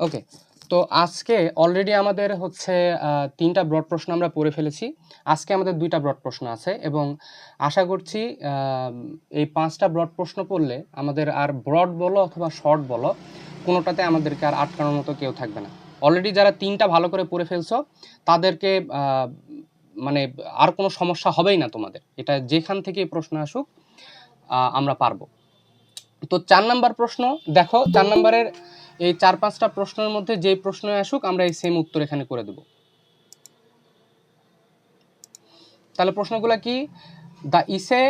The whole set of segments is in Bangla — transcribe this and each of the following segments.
ওকে, তো আজকে অলরেডি আমাদের হচ্ছে 3টা ব্রড প্রশ্ন আমরা পড়ে ফেলেছি। আজকে আমাদের 2টা ব্রড প্রশ্ন আছে এবং আশা করছি এই 5টা ব্রড প্রশ্ন পড়লে আমাদের আর ব্রড বলো অথবা শর্ট বলো কোনোটাতে আমাদেরকে আর আটকানোর মতো কেউ থাকবে না। অলরেডি যারা 3টা ভালো করে পড়ে ফেলছো তাদেরকে মানে আর কোনো সমস্যা হবেই না তোমাদের। এটা যেখান থেকে প্রশ্ন আসুক আমরা পারবো। তো 4 নাম্বার প্রশ্ন দেখো, 4 নাম্বারের এই 4-5টা প্রশ্নের মধ্যে যেই প্রশ্ন আসুক আমরা এই সেম উত্তর এখানে করে দেব। তাহলে প্রশ্নগুলো কি? The essay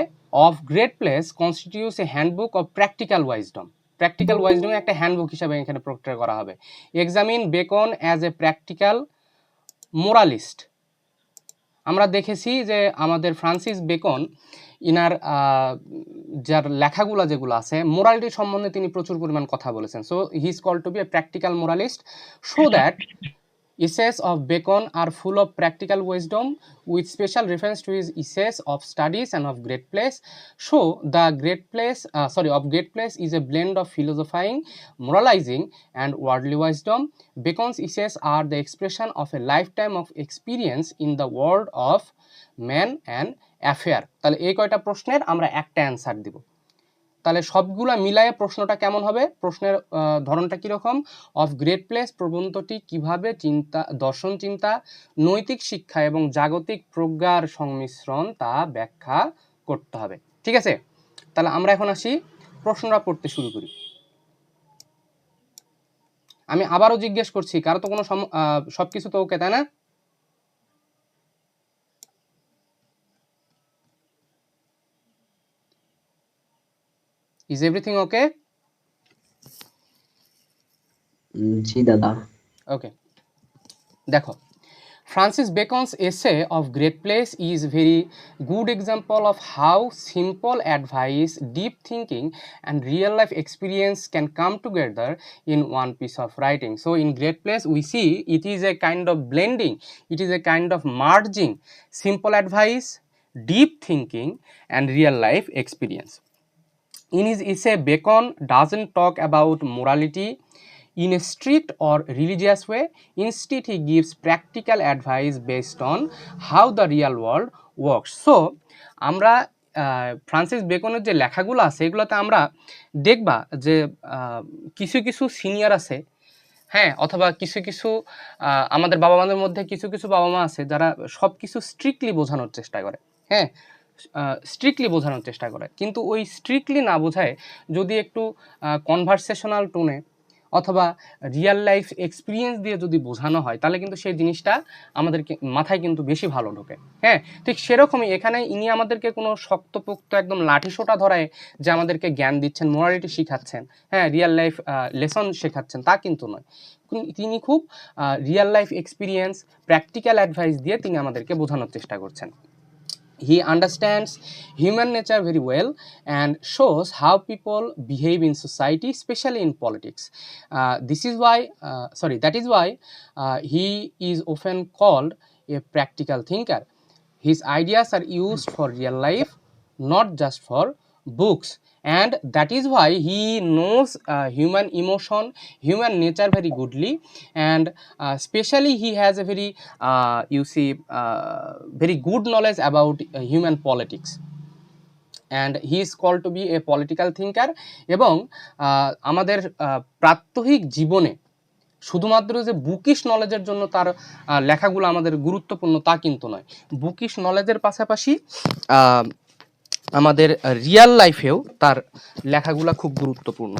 of great place constitutes a handbook of practical wisdom. Practical wisdom একটা হ্যান্ডবুক হিসাবে এখানে প্রক্রিয়া করা হবে। Examine Bacon as a practical moralist. আমরা দেখেছি যে আমাদের ফ্রান্সিস বেকন ইনার যার লেখাগুলো যেগুলো আছে মোরালিটি সম্বন্ধে তিনি প্রচুর পরিমাণ কথা বলেছেন। So he is called to be a practical moralist. So that essays of Bacon are full of practical wisdom with special reference to his essays of studies and of great place. So the great place of great place is a blend of philosophizing, moralizing and worldly wisdom. Bacon's essays are the expression of a lifetime of experience in the world of man and affair. তাহলে এই কয়টা প্রশ্নের আমরা একটা অ্যান্সার দিব। তাহলে সবগুলা মিলায়ে প্রশ্নটা কেমন হবে? প্রশ্নের ধরনটা কীরকম? অফ গ্রেট প্লেস প্রবন্ধটি কিভাবে দর্শন চিন্তা, নৈতিক শিক্ষা এবং জাগতিক প্রজ্ঞার সংমিশ্রণ তা ব্যাখ্যা করতে হবে। ঠিক আছে, তাহলে আমরা এখন আসি প্রশ্নটা পড়তে শুরু করি। আমি আবারও জিজ্ঞেস করছি, কারো তো কোনো সবকিছু তো ওকে, তাই না? Is everything okay? জি দাদা। ওকে, দেখো, Francis Bacon's essay of Great Place is very good example of how simple advice, deep thinking and real life experience can come together in one piece of writing. So in Great Place we see it is a kind of blending, it is a kind of merging simple advice, deep thinking and real life experience. In his essay, Bacon doesn't talk about morality in a strict or religious way. Instead, he gives practical advice based on how the real world works. So, আমরা ফ্রান্সিস বেকনের যে লেখাগুলো আছে এগুলোতে আমরা দেখবা যে কিছু কিছু সিনিয়র আছে, হ্যাঁ, অথবা কিছু কিছু আমাদের বাবা মাদের মধ্যে কিছু কিছু বাবা মা আছে যারা সব কিছু স্ট্রিক্টলি বোঝানোর চেষ্টা করে, হ্যাঁ, স্ট্রিক্টলি বোঝানোর চেষ্টা করে, কিন্তু ওই স্ট্রিক্টলি না বোঝায় যদি একটু কনভারসেশনাল টোনে অথবা রিয়েল লাইফ এক্সপিরিয়েন্স দিয়ে যদি বোঝানো হয় তাহলে কিন্তু সেই জিনিসটা আমাদেরকে মাথায় কিন্তু বেশি ভালো ঢোকে। হ্যাঁ, ঠিক সেরকমই এখানে ইনি আমাদেরকে কোনো শক্তপোক্ত একদম লাঠিসোঁটা ধরায় যে আমাদেরকে জ্ঞান দিচ্ছেন, মোরালিটি শিখাচ্ছেন, হ্যাঁ, রিয়েল লাইফ লেসন শেখাচ্ছেন, তা কিন্তু নয়। তিনি খুব real life experience, practical advice দিয়ে তিনি আমাদেরকে বোঝানোর চেষ্টা করছেন। He understands human nature very well and shows how people behave in society, especially in politics. That is why he is often called a practical thinker. His ideas are used for real life, not just for books, and that is why he knows human emotion, human nature very goodly, and especially he has a very very good knowledge about human politics, and he is called to be a political thinker. এবং আমাদের প্রাত্যহিক জীবনে শুধুমাত্র যে বুকিশ নলেজের জন্য তার লেখাগুলো আমাদের গুরুত্বপূর্ণ তা কিন্তু নয়, বুকিশ নলেজের পাশাপাশি আমাদের রিয়েল লাইফেও তার লেখাগুলো খুব গুরুত্বপূর্ণ।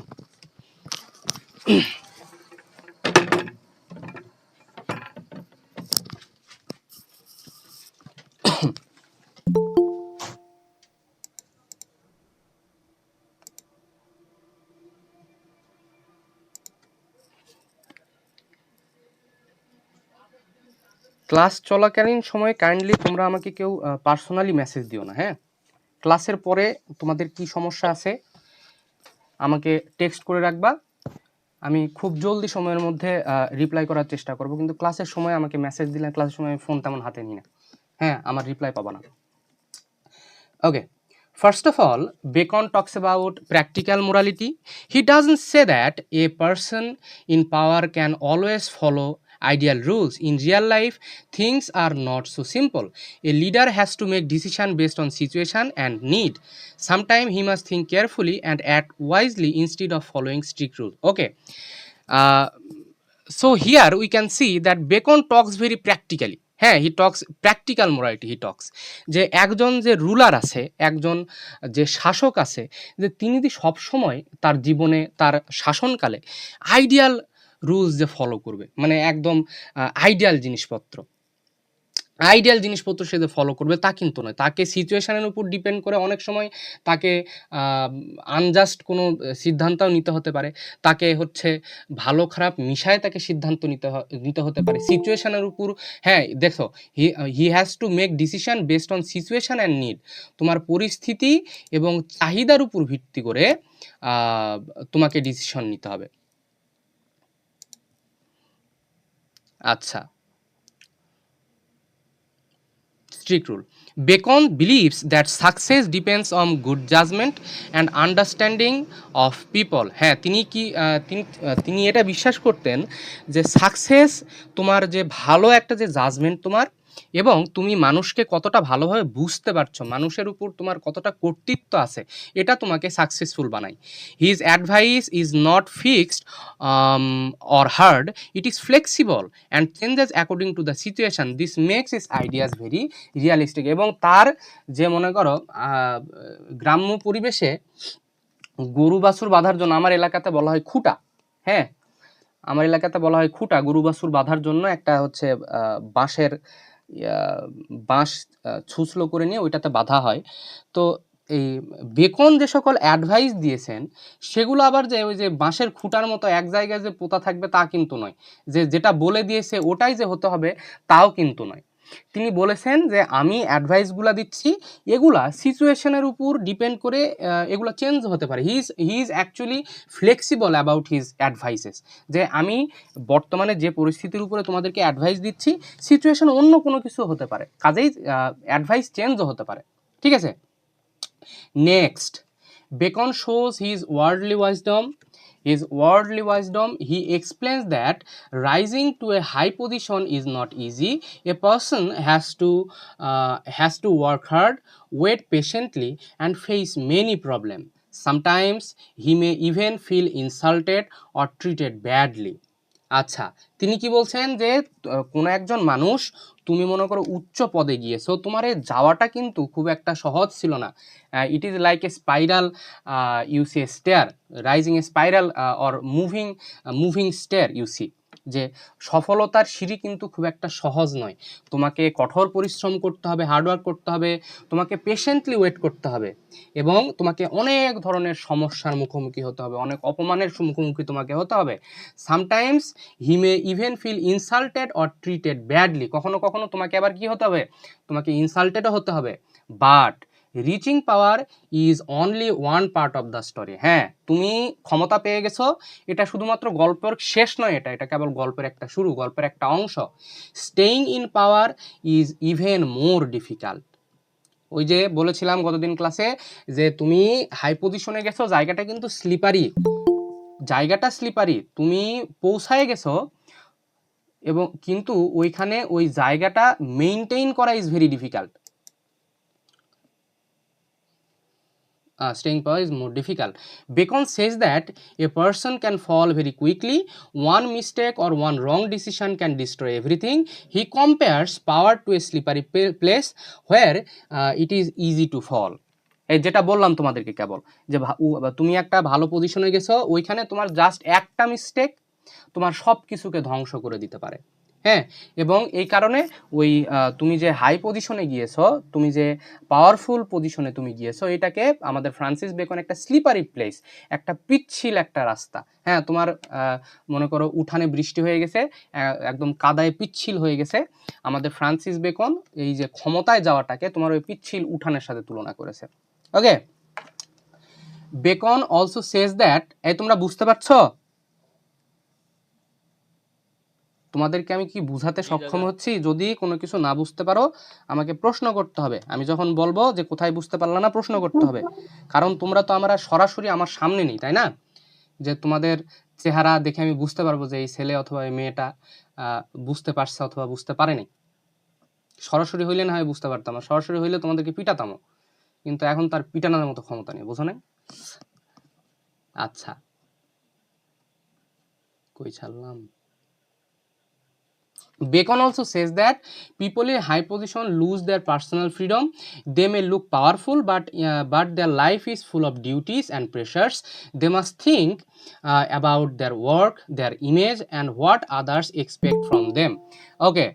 ক্লাস চলাকালীন সময়ে কাইন্ডলি তোমরা আমাকে কেউ পার্সোনালি মেসেজ দিও না, হ্যাঁ। ক্লাসের পরে তোমাদের কি সমস্যা আছে আমাকে টেক্সট করে রাখবা, আমি খুব জলদি সময়ের মধ্যে রিপ্লাই করার চেষ্টা করব, কিন্তু ক্লাসের সময় আমাকে মেসেজ দিলে ক্লাসের সময় ফোন তেমন হাতে নিই না, হ্যাঁ, আমার রিপ্লাই পাবা না। ওকে, First of all, Bacon talks about practical morality. He doesn't say that a person in power can always follow ideal rules. In real life, things are not so simple. A leader has to make decisions based on situation and need. Sometimes he must think carefully and act wisely instead of following strict rules. Okay. Uh, so here we can see that Bacon talks very practically. হ্যাঁ, হি টক্স প্র্যাকটিক্যাল মোরালিটি, হি টক্স যে একজন যে রুলার আছে, একজন যে শাসক আছে, যে তিনি যদি সবসময় তার জীবনে তার শাসনকালে আইডিয়াল রুলস যে ফলো করবে, মানে একদম আইডিয়াল জিনিসপত্র সে যে ফলো করবে তা কিন্তু নয়। তাকে সিচুয়েশনের উপর ডিপেন্ড করে অনেক সময় তাকে আনজাস্ট কোনো সিদ্ধান্তও নিতে হতে পারে, তাকে হচ্ছে ভালো খারাপ মিশায় তাকে সিদ্ধান্ত নিতে হতে পারে সিচুয়েশনের উপর। হ্যাঁ দেখো, he has to make decision based on situation and need. তোমার পরিস্থিতি এবং চাহিদার উপর ভিত্তি করে তোমাকে ডিসিশন নিতে হবে। আচ্ছা, strict rule. Bacon believes that success depends on good judgment and understanding of people. হ্যাঁ, তিনি এটা বিশ্বাস করতেন যে সাকসেস তোমার যে ভালো একটা যে জাজমেন্ট তোমার, এবং তুমি মানুষকে কতটা ভালোভাবে বুঝতে পারছো, মানুষের উপর তোমার কতটা কর্তৃত্ব আছে, এটা তোমাকে সাকসেসফুল বানায়। His advice is not fixed or hard, it is flexible and changes according to the situation. This makes his ideas very realistic. এবং তার যে মনে করো গ্রাম্য পরিবেশে গরু বাছুর বাঁধার জন্য, আমার এলাকাতে বলা হয় খুঁটা, হ্যাঁ আমার এলাকাতে বলা হয় খুঁটা, গরু বাছুর বাঁধার জন্য একটা হচ্ছে বাঁশ ছুঁচলো করে নিয়ে ওইটাতে বাঁধা হয়। তো এই বেকন যে সকল অ্যাডভাইস দিয়েছেন সেগুলো আবার যে ওই যে বাঁশের খুঁটার মতো এক জায়গায় যে পোতা থাকবে তা কিন্তু নয়, যে যেটা বলে দিয়েছে ওটাই যে হতে হবে তাও কিন্তু নয়। তিনি বলেছেন যে আমি অ্যাডভাইসগুলো দিচ্ছি, এগুলা সিচুয়েশনের উপর ডিপেন্ড করে এগুলো চেঞ্জ হতে পারে। He is actually flexible about his advises, যে আমি বর্তমানে যে পরিস্থিতির উপরে তোমাদেরকে অ্যাডভাইস দিচ্ছি সিচুয়েশন অন্য কোনো কিছু হতে পারে, কাজেই অ্যাডভাইস চেঞ্জও হতে পারে। ঠিক আছে, next, beacon shows his worldly wisdom. He explains that rising to a high position is not easy. A person has to work hard, wait patiently, and face many problems. Sometimes he may even feel insulted or treated badly. আচ্ছা, তিনি কি বলছেন যে কোনো একজন মানুষ, তুমি মনে করো উচ্চ পদে গিয়েছো, তোমার এই যাওয়াটা কিন্তু খুব একটা সহজ ছিল না। It is like a spiral, you see a stair, rising a spiral or moving stair you see, যে সফলতার সিঁড়ি কিন্তু খুব একটা সহজ নয়। তোমাকে কঠোর পরিশ্রম করতে হবে, হার্ডওয়ার্ক করতে হবে, তোমাকে পেশেন্টলি ওয়েট করতে হবে, এবং তোমাকে অনেক ধরনের সমস্যার মুখোমুখি হতে হবে, অনেক অপমানের মুখোমুখি তোমাকে হতে হবে। Sometimes he may even feel insulted or treated badly, কখনো কখনো তোমাকে আবার কি হতে হবে, তোমাকে ইনসাল্টেডও হতে হবে। But reaching power is only one part of the story. হ্যাঁ, তুমি ক্ষমতা পেয়ে গেছো, এটা শুধুমাত্র গল্পের শেষ নয়, এটা কেবল গল্পের একটা শুরু, গল্পের একটা অংশ। Staying in power is even more difficult. ওই যে বলেছিলাম গতদিন ক্লাসে যে তুমি হাই পজিশনে গেছো, জায়গাটা কিন্তু স্লিপারি, তুমি পৌঁছায় গেছো, এবং কিন্তু ওইখানে ওই জায়গাটা মেইনটেইন করা is very difficult. Staying power is more difficult. Bacon says that a person can fall very quickly. One mistake or one wrong decision can destroy everything. He compares power to a slippery place where it is easy to fall. এই যেটা বললাম তোমাদেরকে কেবল, যে তুমি একটা ভালো পজিশনে গেছো, ওইখানে তোমার জাস্ট একটা মিস্টেক তোমার সব কিছুকে ধ্বংস করে দিতে পারে। হ্যাঁ, এবং এই কারণে ওই তুমি যে হাই পজিশনে গিয়েছো, তুমি যে পাওয়ারফুল পজিশনে তুমি গিয়েছো, এটাকে আমাদের ফ্রান্সিস বেকন একটা স্লিপারি প্লেস, একটা পিচ্ছিল একটা রাস্তা। হ্যাঁ, তোমার মনে করো উঠানে বৃষ্টি হয়ে গেছে, একদম কাদায় পিচ্ছিল হয়ে গেছে, আমাদের ফ্রান্সিস বেকন এই যে ক্ষমতায় যাওয়াটাকে তোমার ওই পিচ্ছিল উঠানের সাথে তুলনা করেছে। ওকে, বেকন অলসো সেজ দ্যাট, এই তোমরা বুঝতে পারছো? তোমাদেরকে আমি কি বুঝাতে সক্ষম হচ্ছি? যদি কোনো কিছু না বুঝতে পারো আমাকে প্রশ্ন করতে হবে, আমি যখন বলবো যে কোথায় বুঝতে পারলা না প্রশ্ন করতে হবে, কারণ তোমরা তো আমরা সরাসরি আমার সামনে নেই, তাই না? যে তোমাদের চেহারা দেখে আমি বুঝতে পারবো যে এই ছেলে অথবা এই মেয়েটা বুঝতে পারছে অথবা বুঝতে পারেনি। সরাসরি হইলে না হয় বুঝতে পারতাম, আর সরাসরি হইলে তোমাদেরকে পিটাতামও, কিন্তু এখন তার পিটানোর মতো ক্ষমতা নেই, বোঝো না? আচ্ছা, কই ছাড়লাম? Bacon also says that people in high position lose their personal freedom. They may look powerful, but their life is full of duties and pressures. They must think about their work, their image, and what others expect from them. Okay,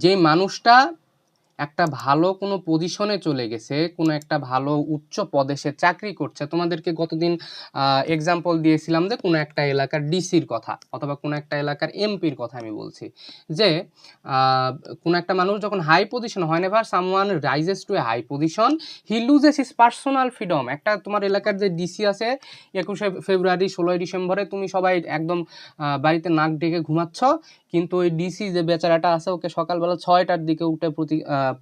যে মানুষটা একটা ভালো কোনো পজিশনে চলে গেছে, কোনো একটা ভালো উচ্চ পদে সে চাকরি করছে, তোমাদেরকে গতদিন এক্সাম্পল দিয়েছিলাম যে কোনো একটা এলাকার ডিসির কথা অথবা কোনো একটা এলাকার এমপির কথা আমি বলছি, যে কোনো একটা মানুষ যখন হাই পজিশন হয়, never someone rises to a high position he loses his personal freedom. একটা তোমার এলাকার যে ডিসি আছে, 21শে ফেব্রুয়ারি 16ই ডিসেম্বরে তুমি সবাই একদম বাড়িতে নাক ডেকে ঘুমাচ্ছ, কিন্তু ওই ডিসি যে বেচারাটা আছে ওকে সকালবেলা 6টার দিকে উঠে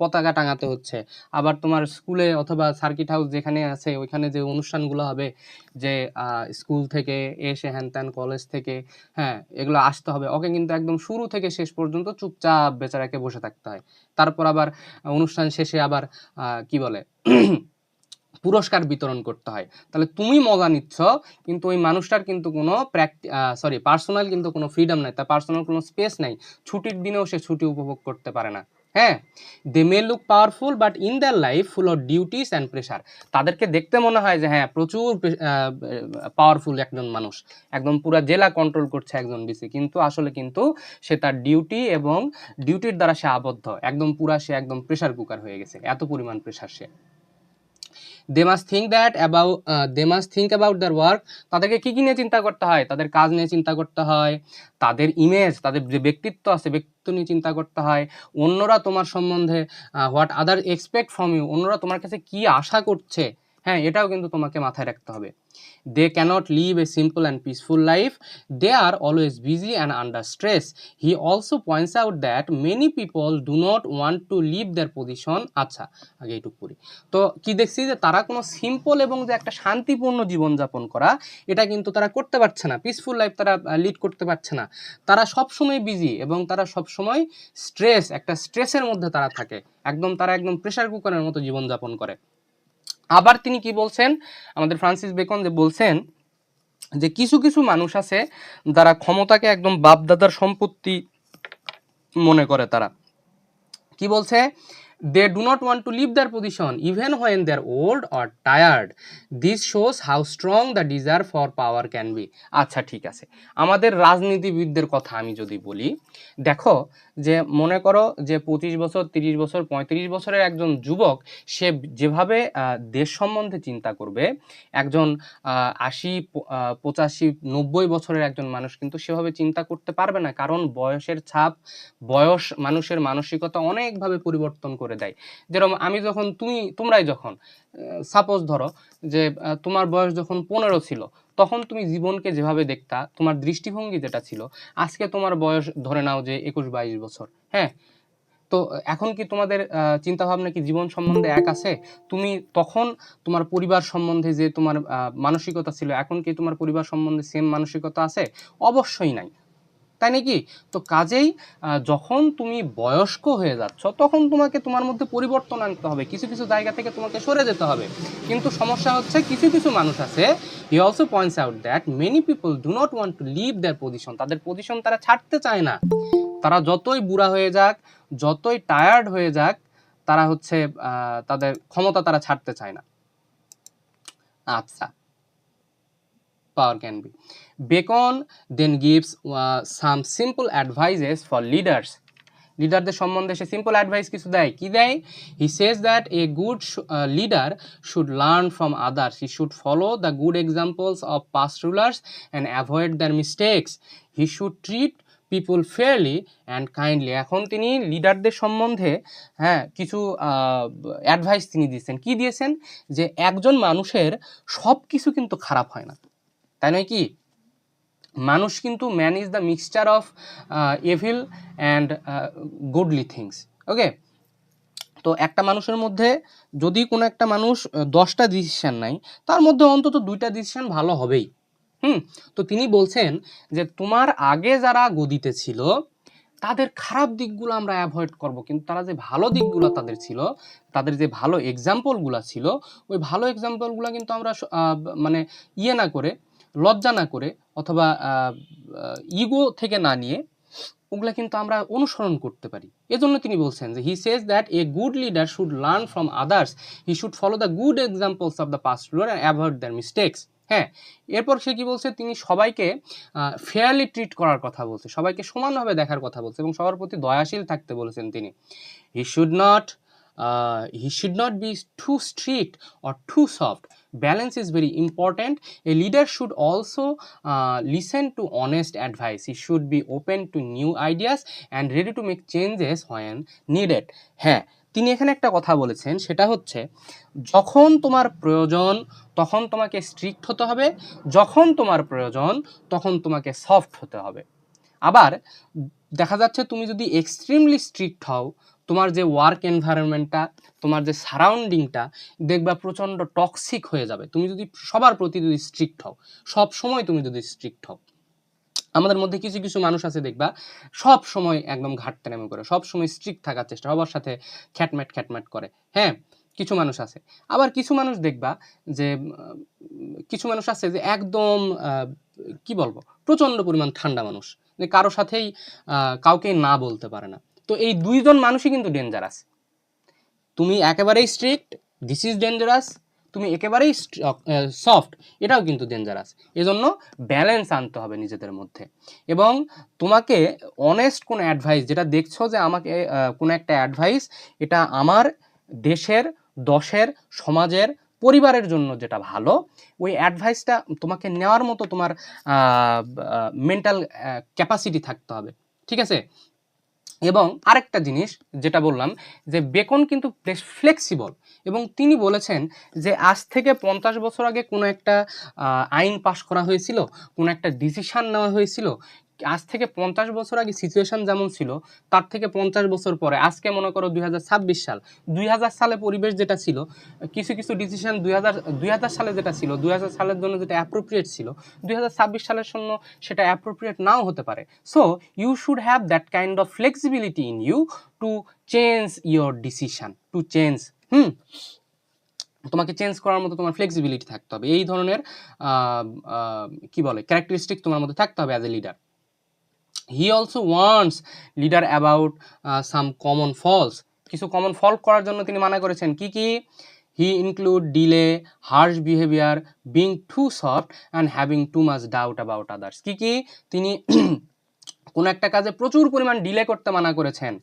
পতাকা টাঙাতে হচ্ছে। আবার তোমার স্কুলে অথবা সার্কিট হাউস যেখানে আছে ওইখানে যে অনুষ্ঠানগুলো হবে, যে স্কুল থেকে এসে হ্যান ত্যান কলেজ থেকে, হ্যাঁ, এগুলো আসতে হবে, ওকে কিন্তু একদম শুরু থেকে শেষ পর্যন্ত চুপচাপ বেচারাকে বসে থাকতে হয়। তারপর আবার অনুষ্ঠান শেষে আবার কি বলে পুরস্কার বিতরণ করতে হয়। তাহলে তুমি মজা নিচ্ছ, কিন্তু ওই মানুষটার কিন্তু কোনো পার্সোনাল কিন্তু কোনো ফ্রিডম নাই, তার পার্সোনাল কোনো স্পেস নাই, ছুটির দিনেও সে ছুটি উপভোগ করতে পারে না। হ্যাঁ, they may look powerful but in their life full of duties and pressure. তাদেরকে দেখতে মনে হয় যে হ্যাঁ প্রচুর পাওয়ারফুল একজন মানুষ, একদম পুরা জেলা কন্ট্রোল করছে একজন ডিসি, কিন্তু আসলে কিন্তু সে তার ডিউটি এবং ডিউটির দ্বারা সে আবদ্ধ, একদম পুরা সে একদম প্রেশার কুকার হয়ে গেছে, এত পরিমাণ pressure say. they must think about their work. তাদেরকে কি কি নিয়ে চিন্তা করতে হয়? তাদের কাজ নিয়ে চিন্তা করতে হয়, তাদের ইমেজ, তাদের যে ব্যক্তিত্ব আছে ব্যক্তিত্ব নিয়ে চিন্তা করতে হয়, অন্যরা তোমার সম্বন্ধে what other expect from you, অন্যরা তোমার কাছে কি আশা করছে, হ্যাঁ, এটাও কিন্তু তোমাকে মাথায় রাখতে হবে। They cannot live a simple and peaceful life. They are always busy and under stress. He also points out that many people do not want to leave their position. আচ্ছা, আগে এইটুকু পড়ি। তো কি দেখছি যে তারা কোনো সিম্পল এবং যে একটা শান্তিপূর্ণ জীবনযাপন করা, এটা কিন্তু তারা করতে পারছে না, পিসফুল লাইফ তারা লিড করতে পারছে না। তারা সবসময় বিজি এবং তারা সবসময় একটা স্ট্রেসের মধ্যে তারা থাকে, তারা একদম প্রেশার কুকারের মতো জীবনযাপন করে। আবার তিনি কি বলছেন, আমাদের ফ্রান্সিস বেকন যে বলছেন যে কিছু কিছু মানুষ আছে যারা ক্ষমতাকে একদম বাপদাদার সম্পত্তি মনে করে। তারা কি বলছে? they do not want to leave their position even when they are old or tired. This shows how strong the desire for power can be. আচ্ছা ঠিক আছে, আমাদের রাজনীতিবিদদের কথা আমি যদি বলি, দেখো যে মনে করো যে 25 বছর 30 বছর 35 বছরের একজন যুবক, সে যেভাবে দেশ সম্বন্ধে চিন্তা করবে, একজন 80 85 90 বছরের একজন মানুষ কিন্তু সেভাবে চিন্তা করতে পারবে না, কারণ বয়সের ছাপ, বয়স মানুষের মানসিকতা অনেকভাবে পরিবর্তন করে দেয়। যেরকম আমি যখন তোমরাই যখন সাপোজ ধরো যে তোমার বয়স যখন 15 ছিল, তখন তুমি জীবনকে যেভাবে দেখতা, তোমার দৃষ্টিভঙ্গি যেটা ছিল, আজকে তোমার বয়স ধরে নাও যে 21-22 বছর, হ্যাঁ, তো এখন কি তোমাদের চিন্তা ভাবনা কি জীবন সম্বন্ধে এক আছে? তুমি তখন তোমার পরিবার সম্বন্ধে যে তোমার মানসিকতা ছিল, এখন কি তোমার পরিবার সম্বন্ধে সেম মানসিকতা আছে? অবশ্যই নাই, তাই নাকি? তো কাজেই যখন তুমি বয়স্ক হয়ে যাচ্ছ, তখন তোমাকে তোমার মধ্যে পরিবর্তন আনতে হবে, কিছু কিছু জায়গা থেকে তোমাকে সরে যেতে হবে। কিন্তু সমস্যা হচ্ছে কিছু কিছু মানুষ আছে, he also points out that many people do not want to leave their position. তাদের পজিশন তারা ছাড়তে চায় না, তারা যতই বুড়া হয়ে যাক, যতই টায়ার্ড হয়ে যাক, তারা হচ্ছে তাদের ক্ষমতা তারা ছাড়তে চায় না। আচ্ছা, power can be. Bacon then gives some simple advices for leaders. লিডারদের সম্বন্ধে সে সিম্পল অ্যাডভাইস কিছু দেয়। কি দেয়? He says that a good leader should learn from others, he should follow the good examples of past rulers and avoid their mistakes, he should treat people fairly and kindly. এখন তিনি লিডারদের সম্বন্ধে কিছু অ্যাডভাইস তিনি দিয়েছেন। কি দিয়েছেন? যে একজন মানুষের সব কিছু কিন্তু খারাপ হয় না, তাই নয় কি? মানুষ কিন্তু man is the mixture of evil and goodly things. Okay, তো একটা মানুষের মধ্যে যদি কোনো একটা মানুষ 10টা ডিসিশন নেয়, তার মধ্যে অন্তত 2টা ডিসিশন ভালো হবেই। তো তিনি বলছেন যে তোমার আগে যারা গদিতে ছিল তাদের খারাপ দিকগুলো আমরা অ্যাভয়েড করব, কিন্তু তারা যে ভালো দিকগুলো তাদের ছিল, তাদের যে ভালো এক্সাম্পলগুলো ছিল, ওই ভালো এক্সাম্পলগুলো কিন্তু আমরা মানে ইয়ে না করে, লজ্জা না করে, অথবা ইগো থেকে না নিয়ে ওগুলা কিন্তু আমরা অনুসরণ করতে পারি। এজন্য তিনি বলছেন যে he says that a good leader should learn from others, he should follow the good examples of the past ruler and avoid their mistakes. হ্যাঁ, এরপর সে কি বলছে, তিনি সবাইকে ফেয়ারলি ট্রিট করার কথা বলছে, সবাইকে সমানভাবে দেখার কথা বলছে এবং সবার প্রতি দয়াশীল থাকতে বলেছেন তিনি। He should not be too strict or too soft, balance is very important. A leader should also listen to honest advice. He should be open to new ideas and ready to make changes when needed. হ্যাঁ, তিনি এখানে একটা কথা বলেছেন, সেটা হচ্ছে যখন তোমার প্রয়োজন তখন তোমাকে স্ট্রিক্ট হতে হবে, যখন তোমার প্রয়োজন তখন তোমাকে সফট হতে হবে। আবার দেখা যাচ্ছে তুমি যদি এক্সট্রিমলি স্ট্রিক্ট হও, তোমার যে ওয়ার্ক এনভায়রনমেন্টটা, তোমার যে সারাউন্ডিংটা দেখবা প্রচণ্ড টক্সিক হয়ে যাবে। তুমি যদি সবার প্রতি যদি স্ট্রিক্ট হও, সব সময় তুমি যদি স্ট্রিক্ট হও, আমাদের মধ্যে কিছু কিছু মানুষ আছে দেখবা সব সময় একদম ঘাটতে নেমে করে, সব সময় স্ট্রিক্ট থাকার চেষ্টা, সবার সাথে খ্যাটম্যাট করে। হ্যাঁ, কিছু মানুষ আছে। আবার কিছু মানুষ দেখবা যে কিছু মানুষ আছে যে একদম কি বলবো, প্রচণ্ড পরিমাণ ঠান্ডা মানুষ, যে কারো সাথেই কাউকে না বলতে পারে না। তো এই দুইজন মানুষই কিন্তু ডেঞ্জারাস। তুমি একেবারেই স্ট্রিক্ট, দিস ইজ ডেঞ্জারাস। তুমি একেবারেই সফট, এটাও কিন্তু ডেঞ্জারাস। এজন্য ব্যালেন্স আনতে হবে নিজেদের মধ্যে। এবং তোমাকে অনেস্ট কোনো অ্যাডভাইস, যেটা দেখছো যে আমাকে কোনো একটা অ্যাডভাইস, এটা আমার দেশের, দশের, সমাজের, পরিবারের জন্য যেটা ভালো, ওই অ্যাডভাইসটা তোমাকে নেওয়ার মতো তোমার মেন্টাল ক্যাপাসিটি থাকতে হবে। ঠিক আছে? এবং আরেকটা জিনিস যেটা বললাম, যে বেকন কিন্তু বেশ ফ্লেক্সিবল, এবং তিনি বলেছেন যে আজ থেকে 50 বছর আগে কোনো একটা আইন পাশ করা হয়েছিল, কোনো একটা ডিসিশন নেওয়া হয়েছিল, আজ থেকে 50 বছর আগে সিচুয়েশন যেমন ছিল, তার থেকে 50 বছর পরে আজকে মনে করো 2026 সাল, 2000 সালে পরিবেশ যেটা ছিল, কিছু কিছু ডিসিশন 2000 সালে যেটা ছিল, 2000 সালের জন্য যেটা অ্যাপ্রোপ্রিয়েট ছিল, 2026 সালের জন্য সেটা অ্যাপ্রোপ্রিয়েট নাও হতে পারে। So you should have that kind of flexibility in you to change your decision, to change. তোমাকে চেঞ্জ করার মতো তোমার ফ্লেক্সিবিলিটি থাকতে হবে। এই ধরনের কি বলে ক্যারেক্টারিস্টিক তোমার মধ্যে থাকতে হবে as a leader. He also wants leader about some common falls, কিছু কমন ফল করার জন্য তিনি মানা করেছেন। কি কি? He include delay, harsh behaviour, being too soft and having too much doubt about others. কি কি? তিনি কোনো একটা কাজে প্রচুর পরিমাণ ডিলে করতে মানা করেছেন,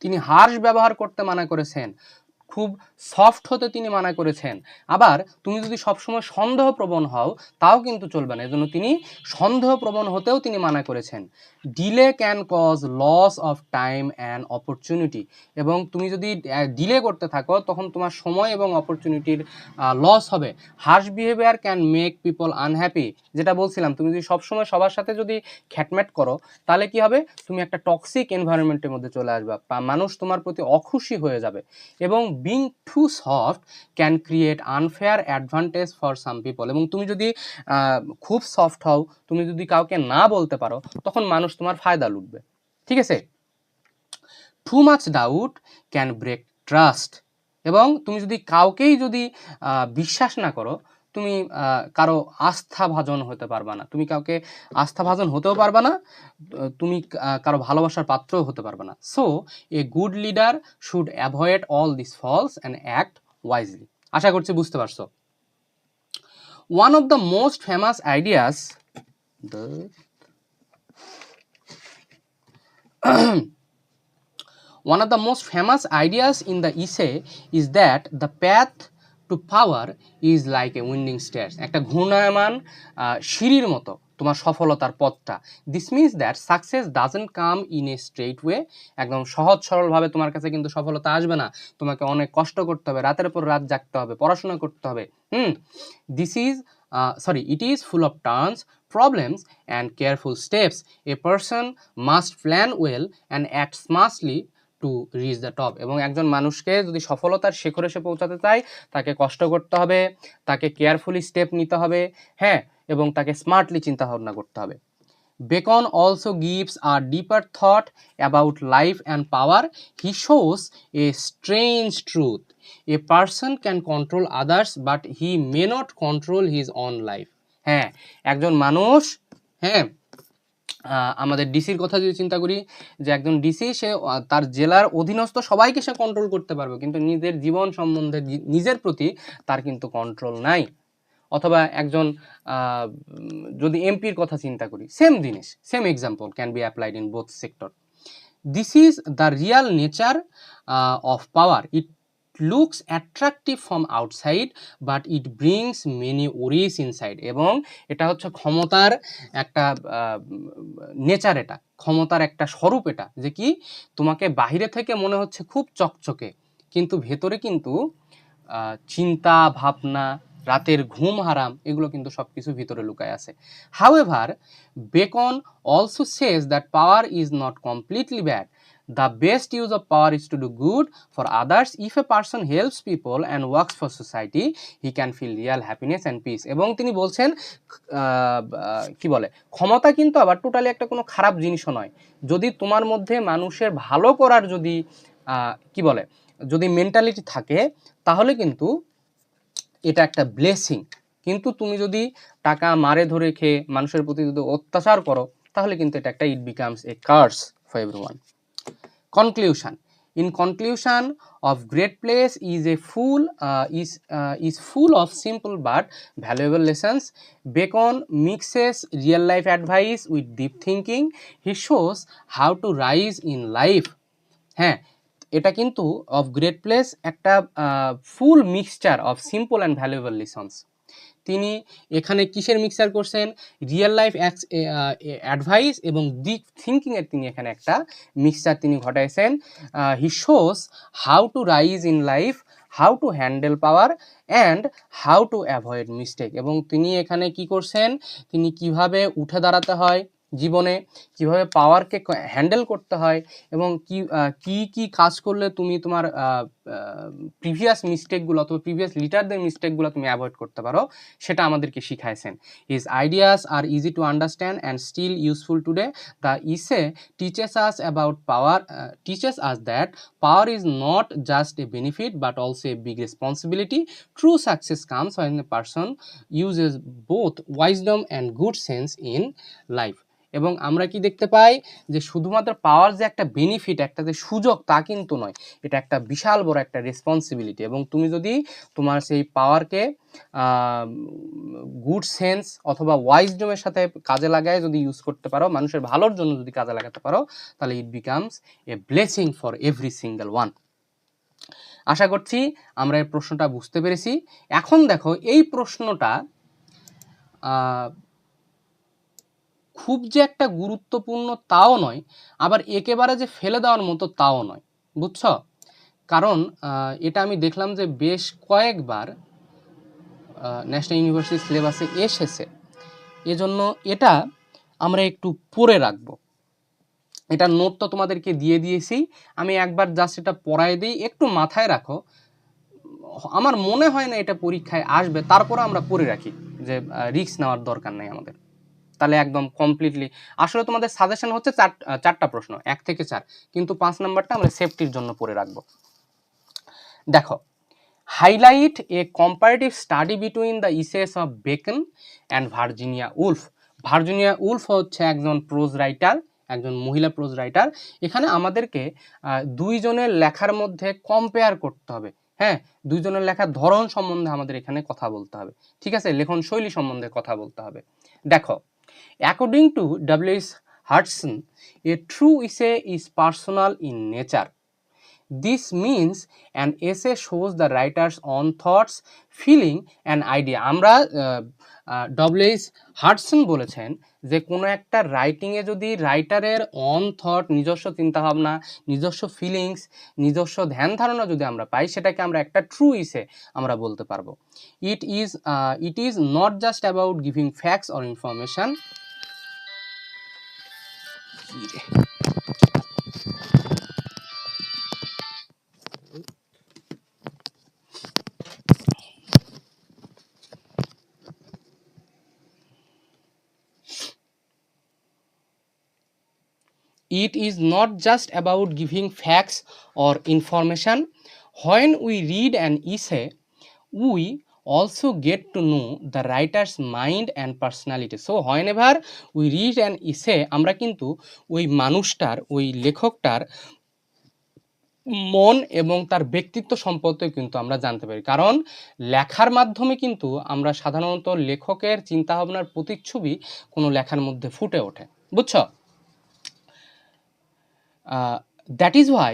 তিনি হার্শ ব্যবহার করতে মানা করেছেন, খুব সফট হতে তিনি মানা করেছেন। আবার তুমি যদি সবসময় সন্দেহপ্রবণ হও তাও কিন্তু চলবে না, এজন্য তিনি সন্দেহপ্রবণ হতেও তিনি মানা করেছেন। Delay can cause loss of time and opportunity, এবং তুমি যদি ডিলে করতে থাকো তখন তোমার সময় এবং অপরচুনিটির লস হবে। Harsh behaviour can make people unhappy, যেটা বলছিলাম, তুমি যদি সবসময় সবার সাথে যদি খ্যাটম্যাট করো তাহলে কি হবে, তুমি একটা টক্সিক এনভায়রনমেন্টের মধ্যে চলে আসবে, মানুষ তোমার প্রতি অখুশি হয়ে যাবে। এবং being too soft can create unfair advantage for some people, এবং তুমি যদি খুব সফট হও, তুমি যদি কাউকে না বলতে পারো, তখন মানুষ তোমার ফায়দা লুটবে। ঠিক আছে? Too much doubt can break trust, এবং তুমি যদি কাউকেই যদি বিশ্বাস না করো, তুমি কারো আস্থাভাজন হতে পারবা না, তুমি কাউকে আস্থাভাজন হতেও পারবা না, তুমি কারো ভালোবাসার পাত্রও হতে পারবা না। So a good leader should avoid all this falls and act wisely. আশা করছি বুঝতে পারছো। One of the most famous ideas, one of the most famous ideas in the essay is that the path to power is like a winding stairs, একটা ঘূর্ণায়মান সিঁড়ির মতো তোমার সফলতার পথটা। This means that success doesn't come in a straight way, একদম সহজ সরলভাবে তোমার কাছে কিন্তু সফলতা আসবে না, তোমাকে অনেক কষ্ট করতে হবে, রাতের পর রাত জাগতে হবে, পড়াশোনা করতে হবে। This is it is full of turns, problems and careful steps. A person must plan well and act smartly to reach the top. এবং একজন মানুষকে যদি সফলতার শিখরে সে পৌঁছাতে চায়, তাকে কষ্ট করতে হবে, তাকে কেয়ারফুলি স্টেপ নিতে হবে, হ্যাঁ, এবং তাকে স্মার্টলি চিন্তা ভাবনা করতে হবে। Bacon also gives a deeper thought about life and power. He shows a strange truth. A person can control others, but he may not control his own life. হ্যাঁ, একজন মানুষ, হ্যাঁ, আমাদের ডিসির কথা যদি চিন্তা করি, যে একজন ডিসি সে তার জেলার অধীনস্থ সবাইকে সে কন্ট্রোল করতে পারবে, কিন্তু নিজের জীবন সম্বন্ধে নিজের প্রতি তার কিন্তু কন্ট্রোল নাই। অথবা একজন যদি এমপির কথা চিন্তা করি, সেম জিনিস, same example can be applied in both sector. This is the Real nature of power. It looks attractive from outside but it brings many Oris inside. এবং এটা হচ্ছে ক্ষমতার একটা নেচার, এটা ক্ষমতার একটা স্বরূপ, এটা যে কি তোমাকে বাহিরে থেকে মনে হচ্ছে খুব চকচকে, কিন্তু ভেতরে কিন্তু চিন্তা ভাবনা, রাতের ঘুম হারাম, এগুলো কিন্তু সব কিছু ভিতরে লুকায় আছে। However, beacon also says that power is not completely bad. The best use of power is to do good for others. If a person helps people and works for society, he can feel real happiness and peace. এবং তিনি বলছেন কি বলে, ক্ষমতা কিন্তু আবার টোটালি একটা কোনো খারাপ জিনিসও নয়। যদি তোমার মধ্যে মানুষের ভালো করার যদি কি বলে, যদি মেন্টালিটি থাকে, তাহলে কিন্তু এটা একটা ব্লেসিং। কিন্তু তুমি যদি টাকা মারে ধরে খেয়ে মানুষের প্রতি যদি অত্যাচার করো, তাহলে কিন্তু এটা একটা, it becomes a curse for everyone. Conclusion. In conclusion, of great place is a is full of simple but valuable lessons. Bacon mixes real life advice with deep thinking. He shows how to rise in life. হ্যাঁ, এটা কিন্তু অফ গ্রেট প্লেস একটা full mixture of simple and valuable lessons. তিনি এখানে কিসের মিক্সচার করছেন, রিয়েল লাইফ অ্যাডভাইস এবং ডিপ থিঙ্কিংয়ের তিনি এখানে একটা মিক্সচার তিনি ঘটাইছেন। He shows how to rise in life, how to handle power and how to avoid mistake. এবং তিনি এখানে কি করছেন, তিনি কিভাবে উঠে দাঁড়াতে হয় জীবনে, কিভাবে পাওয়ারকে হ্যান্ডেল করতে হয়, এবং কি কাজ করলে তুমি তোমার প্রিভিয়াস মিস্টেকগুলো অথবা প্রিভিয়াস লিডারদের মিস্টেকগুলো তুমি অ্যাভয়েড করতে পারো, সেটা আমাদেরকে শিখাইছেন। His ideas are easy to understand and still useful today. The essay teaches us about power, teaches us that power is not just a benefit but also a big responsibility. True success comes when a person uses both wisdom and good sense in life. এবং আমরা কি দেখতে পাই, যে শুধুমাত্র পাওয়ার যে একটা বেনিফিট, একটা যে সুযোগ, তা কিন্তু নয়, এটা একটা বিশাল বড় একটা রেসপন্সিবিলিটি। এবং তুমি যদি তোমার সেই পাওয়ারকে গুড সেন্স অথবা ওয়াইজডমের সাথে কাজে লাগায় যদি ইউজ করতে পারো, মানুষের ভালোর জন্য যদি কাজে লাগাতে পারো, তাহলে it becomes a blessing for every single one. আশা করছি আমরা এই প্রশ্নটা বুঝতে পেরেছি। এখন দেখো, এই প্রশ্নটা খুব যে একটা গুরুত্বপূর্ণ তাও নয়, আবার একেবারে যে ফেলে দেওয়ার মতো তাও নয়, বুঝছ? কারণ এটা আমি দেখলাম যে বেশ কয়েকবার ন্যাশনাল ইউনিভার্সিটি সিলেবাসে এসেছে, এজন্য এটা আমরা একটু পড়ে রাখবো। এটা নোট তো তোমাদেরকে দিয়ে দিয়েছি, আমি একবার জাস্ট এটা পড়ায় দিই, একটু মাথায় রাখো। আমার মনে হয় না এটা পরীক্ষায় আসবে, তারপরে আমরা পড়ে রাখি, যে রিস্ক নেওয়ার দরকার নেই আমাদের। তাহলে একদম কমপ্লিটলি, আসলে তোমাদের সাজেশন হচ্ছে চারটা প্রশ্ন, 1 থেকে 4, কিন্তু 5 নাম্বারটা আমরা সেফটির জন্য পড়ে রাখবো। দেখো, highlight a comparative study between the essays of Bacon and Virginia Woolf. Virginia Woolf হচ্ছে একজন প্রোজ রাইটার, একজন মহিলা প্রোজ রাইটার। এখানে আমাদেরকে দুইজনের লেখার মধ্যে কম্পেয়ার করতে হবে। হ্যাঁ, দুইজনের লেখার ধরন সম্বন্ধে আমাদের এখানে কথা বলতে হবে, ঠিক আছে, লেখন শৈলী সম্বন্ধে কথা বলতে হবে। দেখো, according to W.S. Hudson, a true essay is personal in nature. This means an essay shows the writer's own thoughts, feeling and idea. আমরা ডব্লিউ.এইচ হাডসন বলেছেন যে কোনো একটা রাইটিংয়ে যদি রাইটারের অন থট, নিজস্ব চিন্তাভাবনা, নিজস্ব ফিলিংস, নিজস্ব ধ্যান ধারণা যদি আমরা পাই, সেটাকে আমরা একটা ট্রু ইসে আমরা বলতে পারবো। It is not just about giving facts or information. It is not just about giving facts or information. When we read an essay, we also get to know the writer's mind and personality. So whenever we read an essay, আমরা কিন্তু ওই মানুষটার, ওই লেখকটার মন এবং তার ব্যক্তিত্ব সম্পর্কে কিন্তু আমরা জানতে পারি, কারণ লেখার মাধ্যমে কিন্তু আমরা সাধারণত লেখকের চিন্তাভাবনার প্রতিচ্ছবি কোনো লেখার মধ্যে ফুটে ওঠে, বুঝছো? That is why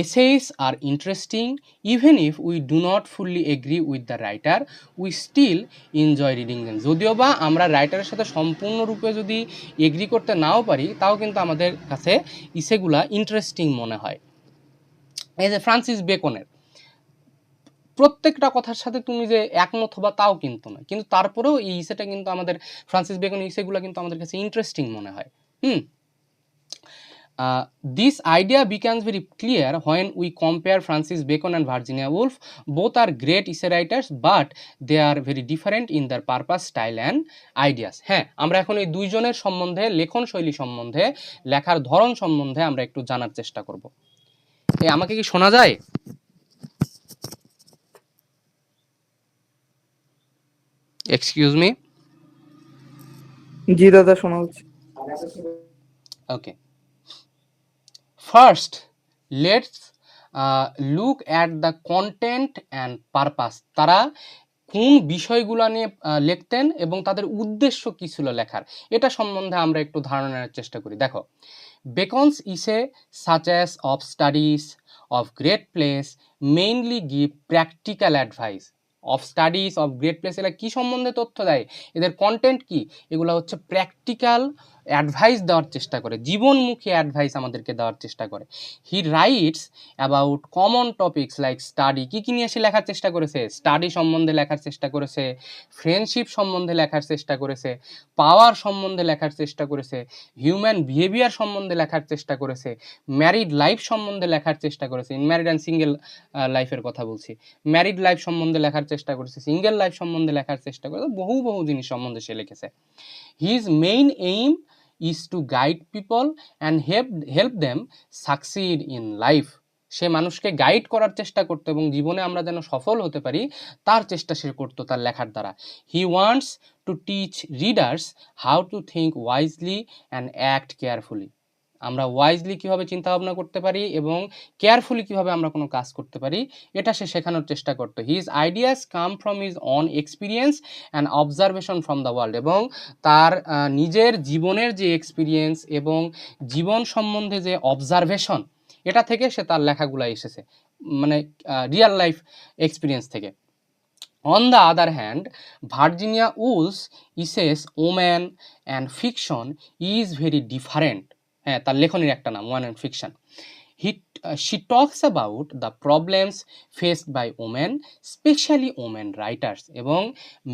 essays are interesting. Even if we do not fully agree with the writer, we still enjoy reading them. যদিও বা আমরা রাইটারের সাথে সম্পূর্ণরূপে যদি এগ্রি করতে নাও পারি, তাও কিন্তু আমাদের কাছে ইসেগুলা ইন্টারেস্টিং মনে হয়। এই যে ফ্রান্সিস বেকনের প্রত্যেকটা কথার সাথে তুমি যে একমত হবা তাও কিন্তু নয়, কিন্তু তারপরেও এই ইসেটা কিন্তু আমাদের, ফ্রান্সিস বেকনের ইসেগুলো কিন্তু আমাদের কাছে ইন্টারেস্টিং মনে হয়। This idea becomes very clear when we compare Francis Bacon and Virginia Woolf. Both are great essay writers, but they are very different in their purpose, style and ideas. হ্যাঁ, আমরা এখন এই দুইজনের সম্বন্ধে, লেখন শৈলী সম্বন্ধে, লেখার ধরন সম্বন্ধে আমরা একটু জানার চেষ্টা করব। আমাকে কি শোনা যায়? Excuse me. জি দাদা, শোনা হচ্ছে। Okay, first let's look at the content and purpose. তারা কোন বিষয়গুলো নিয়ে লিখতেন এবং তাদের উদ্দেশ্য কী ছিল লেখার, এটা সম্বন্ধে আমরা একটু ধারণা নেওয়ার চেষ্টা করি। দেখো, বেকনস ইসে such as of studies of great place mainly give practical advice. Of studies of great place, এরা কী সম্বন্ধে তথ্য দেয়, এদের কন্টেন্ট কি, এগুলো হচ্ছে প্র্যাকটিক্যাল অ্যাডভাইস দেওয়ার চেষ্টা করে, জীবনমুখী অ্যাডভাইস আমাদেরকে দেওয়ার চেষ্টা করে। He writes about common topics like study. কী কী নিয়ে সে লেখার চেষ্টা করেছে? স্টাডি সম্বন্ধে লেখার চেষ্টা করেছে, ফ্রেন্ডশিপ সম্বন্ধে লেখার চেষ্টা করেছে, পাওয়ার সম্বন্ধে লেখার চেষ্টা করেছে, হিউম্যান বিহেভিয়ার সম্বন্ধে লেখার চেষ্টা করেছে, ম্যারিড লাইফ সম্বন্ধে লেখার চেষ্টা করেছে। ম্যারিড অ্যান্ড সিঙ্গেল লাইফের কথা বলছি। ম্যারিড লাইফ সম্বন্ধে লেখার চেষ্টা করেছে, সিঙ্গেল লাইফ সম্বন্ধে লেখার চেষ্টা করেছে, বহু বহু জিনিস সম্বন্ধে সে লিখেছে। His main aim is to guide people and help them succeed in life. সে মানুষকে গাইড করার চেষ্টা করতো এবং জীবনে আমরা যেন সফল হতে পারি তার চেষ্টা সে করতো তার লেখার দ্বারা। He wants to teach readers how to think wisely and act carefully. আমরা ওয়াইজলি কীভাবে চিন্তাভাবনা করতে পারি এবং কেয়ারফুলি কীভাবে আমরা কোনো কাজ করতে পারি, এটা সে শেখানোর চেষ্টা করতো। His ideas come from his own experience and observation from the world. এবং তার নিজের জীবনের যে এক্সপিরিয়েন্স এবং জীবন সম্বন্ধে যে অবজারভেশন, এটা থেকে সে তার লেখাগুলো এসেছে, মানে রিয়েল লাইফ এক্সপিরিয়েন্স থেকে। On the other hand, Virginia Woolf's essays, Woman and Fiction is very different. হ্যাঁ, তার লেখনের একটা নাম one and fiction. She talks about the problems faced by women, specially women writers. এবং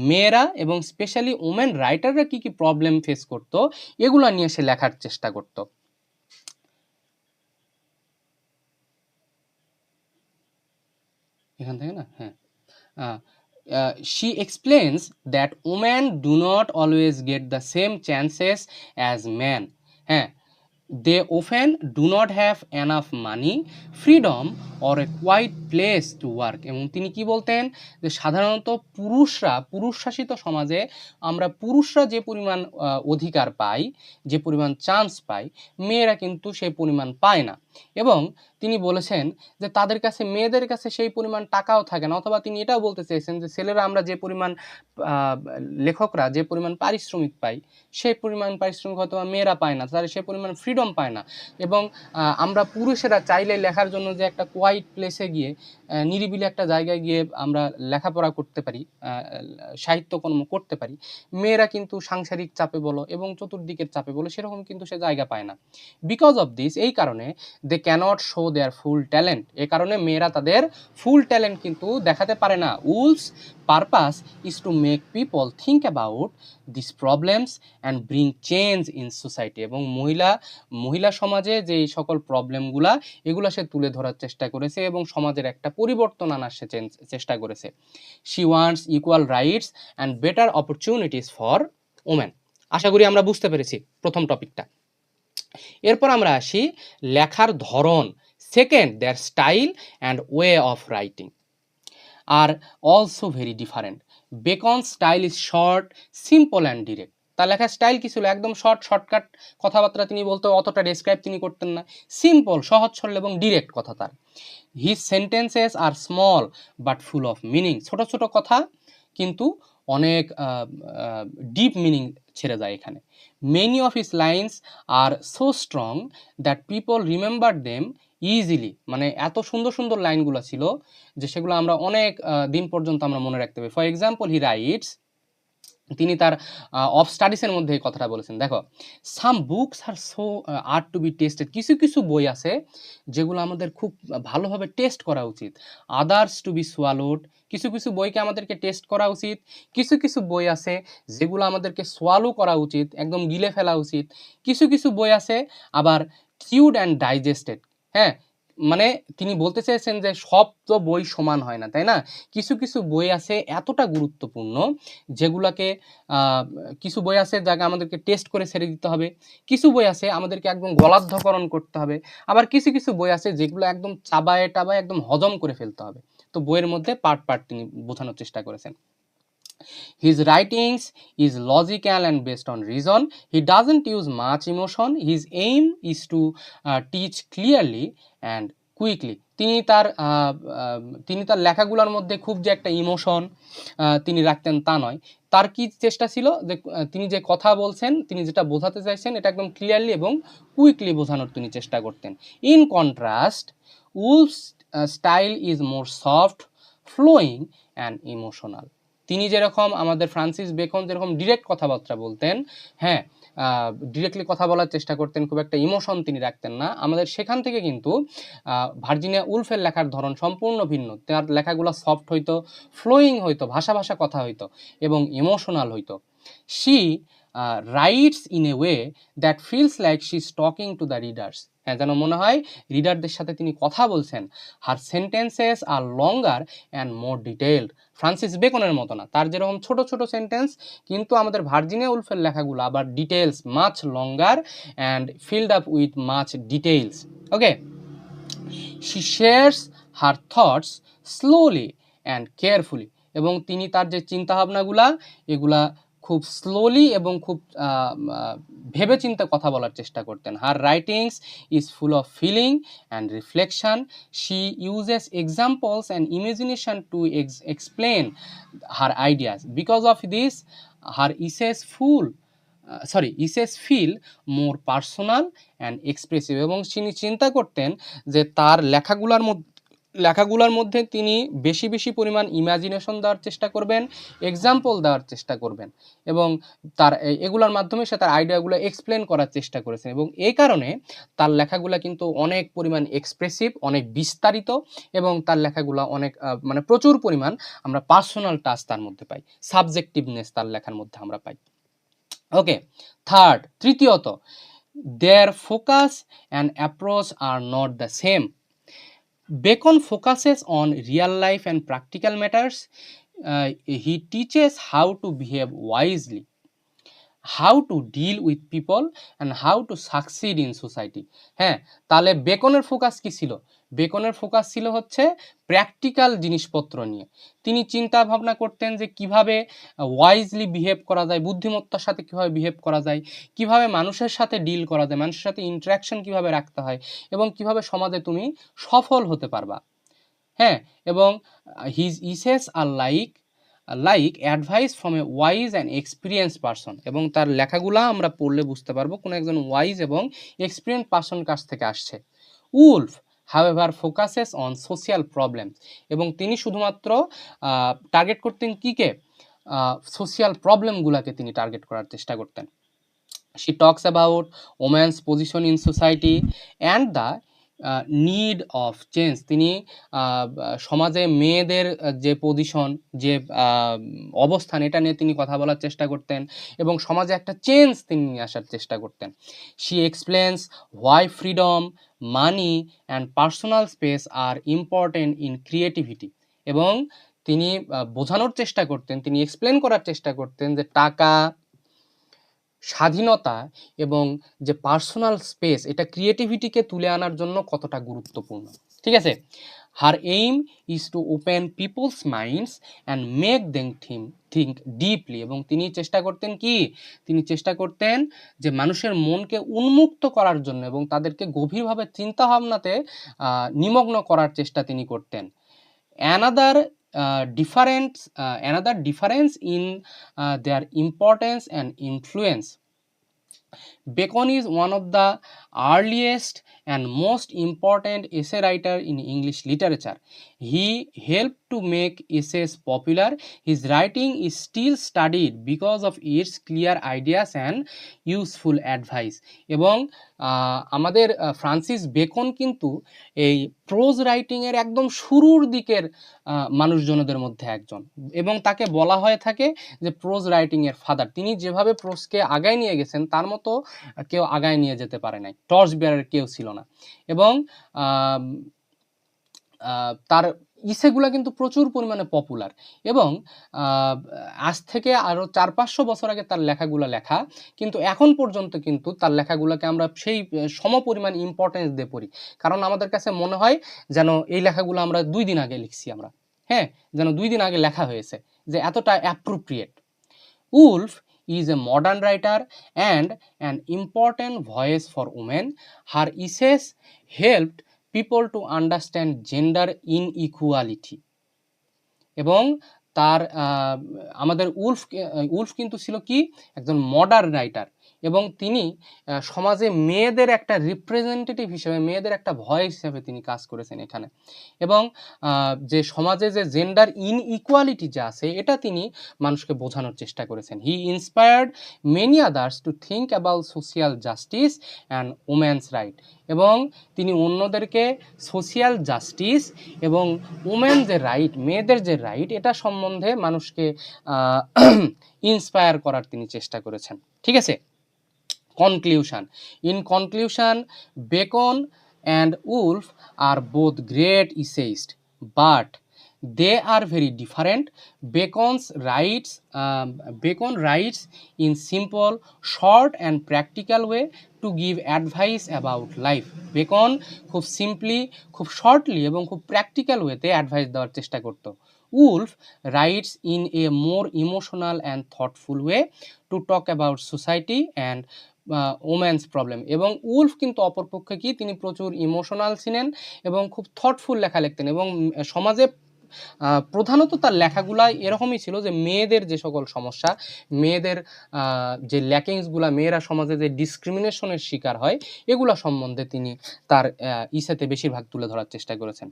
মেয়েরা এবং স্পেশালি ওমেন রাইটাররা কী কী প্রবলেম ফেস করতো, এগুলো নিয়ে সে লেখার চেষ্টা করতো। এখান থেকে না, হ্যাঁ, she explains that women do not always get the same chances as men. হ্যাঁ, they often do not have enough money, freedom or a quiet place to work. এবং তিনি কি বলতেন, যে সাধারণত পুরুষ শাসিত সমাজে আমরা পুরুষরা যে পরিমাণ অধিকার পাই, যে পরিমাণ চান্স পাই, মেয়েরা কিন্তু সেই পরিমাণ পায় না। এবং তিনি বলেছেন যে তাদের কাছে, মেয়েদের কাছে সেই পরিমাণ টাকাও থাকে না, অথবা তিনি এটাও বলতে চেয়েছেন যে ছেলেরা আমরা যে পরিমাণ, লেখকরা যে পরিমাণ পারিশ্রমিক পাই, সেই পরিমাণ পারিশ্রমিক হয়তো মেয়েরা পায় না, তাদের সে পরিমাণ ফ্রিডম ফ্রিডম পায় না। এবং আমরা পুরুষেরা চাইলে লেখার জন্য যে একটা কোয়াইট প্লেসে গিয়ে নিরিবিলি একটা জায়গায় গিয়ে আমরা লেখাপড়া করতে পারি, সাহিত্যকর্ম করতে পারি, মেয়েরা কিন্তু সাংসারিক চাপে বলো এবং চতুর্দিকের চাপে বলো সেরকম কিন্তু সে জায়গা পায় না। বিকজ অফ দিস, এই কারণে they can't show their full talent, এ কারণে মেয়েরা তাদের ফুল ট্যালেন্ট কিন্তু দেখাতে পারে না। Woolf's purpose is to make people think about this problems and bring change in society, এবং মহিলা সমাজে যে সকল প্রবলেমগুলা এগুলা সে তুলে ধরার চেষ্টা করেছে এবং সমাজের একটা পরিবর্তন আনার সে চেষ্টা করেছে। She wants equal rights and better opportunities for women. আশা করি আমরা বুঝতে পেরেছি প্রথম টপিকটা। এরপর আমরা আসি লেখার ধরন। Second, their style and way of writing are also very different. Bacon style is short, simple and direct. তার লেখার স্টাইল কি ছিল? একদম শর্টকাট কথাবার্তা তিনি বলতে, অতটা ডেসক্রাইব তিনি করতেন না। সিম্পল, সহজ সরল এবং ডিরেক্ট কথা তার। His sentences are small but full of meaning. ছোট ছোট কথা কিন্তু অনেক ডিপ মিনিং ছেড়ে যায় এখানে। Many of his lines are so strong that people remember them easily. মানে এত সুন্দর সুন্দর লাইনগুলো ছিল যে সেগুলো আমরা অনেক দিন পর্যন্ত আমরা মনে রাখতে পারি। ফর এক্সাম্পল, হি রাইটস, তিনি তার অফ স্টাডিজের মধ্যে এই কথাটা বলেছেন। দেখো, some books are so are to be tasted. কিছু কিছু বই আছে যেগুলো আমাদের খুব ভালোভাবে টেস্ট করা উচিত। Others to be swallowed. কিছু কিছু বইকে আমাদেরকে টেস্ট করা উচিত। কিছু কিছু বই আছে যেগুলো আমাদেরকে সোয়ালো করা উচিত, একদম গিলে ফেলা উচিত। কিছু কিছু বই আছে আবার চিউড অ্যান্ড ডাইজেস্টেড। হ্যাঁ, মানে তিনি বলতে চেয়েছেন যে সব তো বই সমান হয় না, তাই না? কিছু কিছু বই আছে এতটা গুরুত্বপূর্ণ যেগুলাকে কিছু বই আছে যাকে আমাদেরকে টেস্ট করে ছেড়ে দিতে হবে। কিছু বই আছে আমাদেরকে একদম গলাধ্যকরণ করতে হবে। আবার কিছু কিছু বই আছে যেগুলো একদম চাবায়ে টাবায়ে একদম হজম করে ফেলতে হবে। তো বইয়ের মধ্যে পার্ট পার্ট তিনি বোঝানোর চেষ্টা করেছেন। His writings is logical and based on reason. He doesn't use much emotion. His aim is to teach clearly and quickly. তিনি তার লেখাগুলোর মধ্যে খুব যে একটা ইমোশন তিনি রাখতেন তা নয়। তার কি চেষ্টা ছিল যে তিনি যে কথা বলছেন, তিনি যেটা বোঝাতে চাইছেন এটা একদম ক্লিয়ারলি এবং কুইকলি বোঝানোর তিনি চেষ্টা করতেন। In contrast, Woolf's style is more soft, flowing and emotional. তিনি যেরকম, আমাদের ফ্রান্সিস বেকন যেরকম ডিরেক্ট কথাবার্তা বলতেন, হ্যাঁ, ডিরেক্টলি কথা বলার চেষ্টা করতেন, খুব একটা ইমোশন তিনি রাখতেন না। আমাদের সেখান থেকে কিন্তু ভার্জিনিয়া উলফের লেখার ধরন সম্পূর্ণ ভিন্ন। তার লেখাগুলো সফট হইতো, ফ্লোয়িং হইতো, ভাষা ভাষা কথা হইতো এবং ইমোশনাল হইতো। She writes in a way that feels like she is talking to the readers. হ্যাঁ, যেন মনে হয় রিডারদের সাথে তিনি কথা বলছেন। Her sentences are longer and more detailed. Francis বেকনের মতো না, তার যেরকম ছোট ছোট সেন্টেন্স, কিন্তু আমাদের ভার্জিনিয়া উলফের লেখাগুলো আবার details, much longer and filled up with much details. Okay, she shares her thoughts slowly and carefully. এবং তিনি তার যে চিন্তাভাবনাগুলা এগুলা খুব স্লোলি এবং খুব ভেবে চিন্তে কথা বলার চেষ্টা করতেন। Her writings is full of feeling and reflection. She uses examples and imagination to explain her ideas. Because of this her essays feel more personal and expressive. এবং তিনি চিন্তা করতেন যে তার লেখাগুলোর মধ্যে তিনি বেশি বেশি পরিমাণ ইমাজিনেশন দেওয়ার চেষ্টা করবেন, এক্সাম্পল দেওয়ার চেষ্টা করবেন এবং তার এগুলোর মাধ্যমে সে তার আইডিয়াগুলো এক্সপ্লেন করার চেষ্টা করেছেন। এবং এই কারণে তার লেখাগুলো কিন্তু অনেক পরিমাণ এক্সপ্রেসিভ, অনেক বিস্তারিত এবং তার লেখাগুলো অনেক মানে প্রচুর পরিমাণ আমরা পার্সোনাল টাচ তার মধ্যে পাই, সাবজেক্টিভনেস তার লেখার মধ্যে আমরা পাই। ওকে, থার্ড, তৃতীয়ত, their focus and approach are not the same. Bacon focuses on real life and practical matters. He teaches how to behave wisely, how to deal with people and how to succeed in society. হ্যাঁ, তাহলে বেকনের ফোকাস কি ছিল? বেকনের ফোকাস ছিল হচ্ছে প্র্যাকটিক্যাল জিনিসপত্র নিয়ে। তিনি চিন্তা ভাবনা করতেন যে কিভাবে ওয়াইজলি বিহেভ করা যায়, বুদ্ধিমত্তার সাথে কিভাবে বিহেভ করা যায়, কিভাবে মানুষের সাথে ডিল করা যায়, মানুষের সাথে ইন্টারাকশন কিভাবে রাখতে হয় এবং কিভাবে সমাজে তুমি সফল হতে পারবা। হ্যাঁ, এবং his essays are like like advice from a wise and experience person, এবং তার লেখাগুলা আমরা পড়লে বুঝতে পারবো কোনো একজন ওয়াইজ এবং এক্সপিরিয়েন্স পারসন কাছ থেকে আসছে। Wolf however focuses on social problems, এবং তিনি শুধুমাত্র টার্গেট করতেন কীকে, সোশিয়াল প্রবলেমগুলোকে তিনি টার্গেট করার চেষ্টা করতেন। She talks about women's position in society and the need of change. তিনি সমাজে মেয়েদের যে পজিশন, যে অবস্থান, এটা নিয়ে তিনি কথা বলার চেষ্টা করতেন এবং সমাজে একটা চেঞ্জ তিনি নিয়ে আসার চেষ্টা করতেন। She explains why freedom, money and personal space are important in creativity, এবং তিনি বোঝানোর চেষ্টা করতেন, তিনি এক্সপ্লেন করার চেষ্টা করতেন যে টাকা, স্বাধীনতা এবং যে পার্সোনাল স্পেস, এটা ক্রিয়েটিভিটিকে তুলে আনার জন্য কতটা গুরুত্বপূর্ণ। ঠিক আছে, her aim is to open people's minds and make them think deeply, এবং তিনি চেষ্টা করতেন কি, তিনি চেষ্টা করতেন যে মানুষের মনকে উন্মুক্ত করার জন্য এবং তাদেরকে গভীরভাবে চিন্তাভাবনাতে নিমগ্ন করার চেষ্টা তিনি করতেন। Another difference in their importance and influence. Bacon is one of the earliest and most important essay writer in English literature. He helped to make essays popular. His writing is still studied because of its clear ideas and useful advice. এবং আমাদের ফ্রান্সিস বেকন কিন্তু এই প্রোজ রাইটিংয়ের একদম শুরুর দিকের মানুষজনদের মধ্যে একজন, এবং তাকে বলা হয়ে থাকে যে প্রোজ রাইটিংয়ের ফাদার। তিনি যেভাবে প্রোজকে আগায় নিয়ে গেছেন তার মতো কেউ আগায় নিয়ে যেতে পারে নাই, টর্চ বেয়ারের কেউ ছিল না। এবং তার ইসেগুলা কিন্তু প্রচুর পরিমাণে পপুলার, এবং আজ থেকে আরও 400-500 বছর আগে তার লেখাগুলো লেখা, কিন্তু এখন পর্যন্ত কিন্তু তার লেখাগুলোকে আমরা সেই সমপরিমাণ ইম্পর্টেন্স দিয়ে পড়ি, কারণ আমাদের কাছে মনে হয় যেন এই লেখাগুলো আমরা 2 দিন আগে লিখছি আমরা, হ্যাঁ, যেন 2 দিন আগে লেখা হয়েছে, যে এতটা appropriate. Wolf is a modern writer and an important voice for women. Her essays helped people to understand gender inequality. এবং তার আমাদের উলফ কিন্তু ছিল কি, একজন মডার্ন রাইটার, এবং তিনি সমাজে মেয়েদের একটা রিপ্রেজেন্টেটিভ হিসেবে, মেয়েদের একটা ভয়েস হিসেবে তিনি কাজ করেছেন এখানে। এবং যে সমাজে যে জেন্ডার ইনইকুয়ালিটি যে আছে, এটা তিনি মানুষকে বোঝানোর চেষ্টা করেছেন। He inspired many others to think about social justice and women's right, এবং তিনি অন্যদেরকে সোশিয়াল জাস্টিস এবং ওমেন যে রাইট, মেয়েদের যে রাইট, এটা সম্বন্ধে মানুষকে ইন্সপায়ার করার তিনি চেষ্টা করেছেন। ঠিক আছে, conclusion. In conclusion, Bacon and Woolf are both great essayist, but they are very different. Bacon writes in simple, short and practical way to give advice about life. Beacon খুব সিম্পলি, খুব শর্টলি এবং খুব প্র্যাকটিক্যাল ওয়েতে অ্যাডভাইস দেওয়ার চেষ্টা করত। Wolf rights in A more emotional and thoughtful way to talk about society and women's problem, এবং উলফ কিন্তু অপরপক্ষে কি, তিনি প্রচুর ইমোশনাল ছিলেন এবং খুব থটফুল লেখা লিখতেন, এবং সমাজে প্রধানত তার লেখাগুলা এরকমই ছিল যে মেয়েদের যে সকল সমস্যা, মেয়েদের যে ল্যাকিংসগুলা, মেয়েরা সমাজে যে ডিসক্রিমিনেশনের শিকার হয়, এগুলা সম্বন্ধে তিনি তার ইসেতে বেশিরভাগ তুলে ধরার চেষ্টা করেছেন।